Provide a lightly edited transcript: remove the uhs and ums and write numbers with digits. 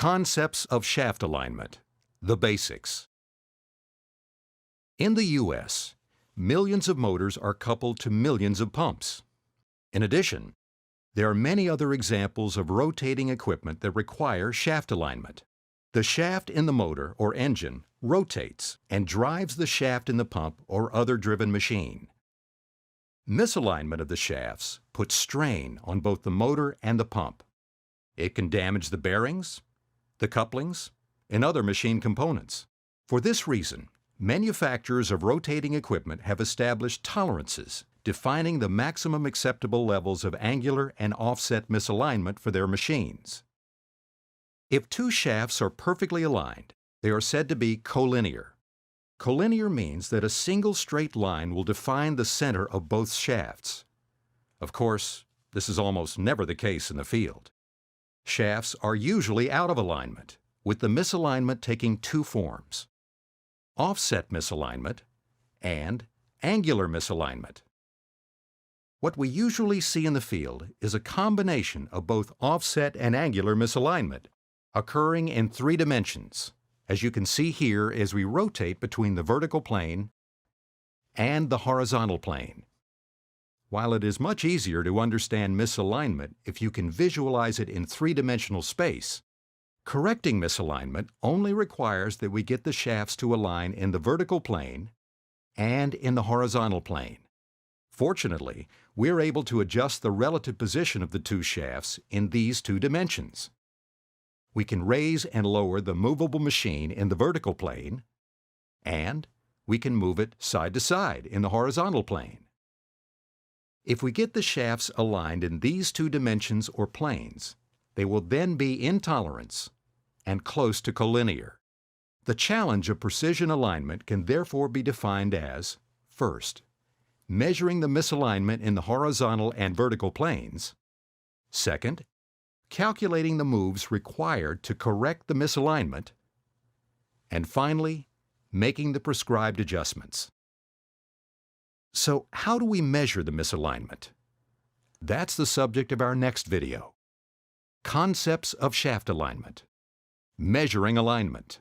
Concepts of shaft alignment, the basics. In the U.S., millions of motors are coupled to millions of pumps. In addition, there are many other examples of rotating equipment that require shaft alignment. The shaft in the motor or engine rotates and drives the shaft in the pump or other driven machine. Misalignment of the shafts puts strain on both the motor and the pump. It can damage the bearings, the couplings, and other machine components. For this reason, manufacturers of rotating equipment have established tolerances defining the maximum acceptable levels of angular and offset misalignment for their machines. If two shafts are perfectly aligned, they are said to be collinear. Collinear means that a single straight line will define the center of both shafts. Of course, this is almost never the case in the field. Shafts are usually out of alignment, with the misalignment taking two forms: offset misalignment and angular misalignment. What we usually see in the field is a combination of both offset and angular misalignment, occurring in three dimensions, as you can see here as we rotate between the vertical plane and the horizontal plane. While it is much easier to understand misalignment if you can visualize it in three-dimensional space, correcting misalignment only requires that we get the shafts to align in the vertical plane and in the horizontal plane. Fortunately, we're able to adjust the relative position of the two shafts in these two dimensions. We can raise and lower the movable machine in the vertical plane, and we can move it side to side in the horizontal plane. If we get the shafts aligned in these two dimensions or planes, they will then be in tolerance and close to collinear. The challenge of precision alignment can therefore be defined as, first, measuring the misalignment in the horizontal and vertical planes; second, calculating the moves required to correct the misalignment; and finally, making the prescribed adjustments. So, how do we measure the misalignment? That's the subject of our next video. Concepts of shaft alignment. Measuring alignment.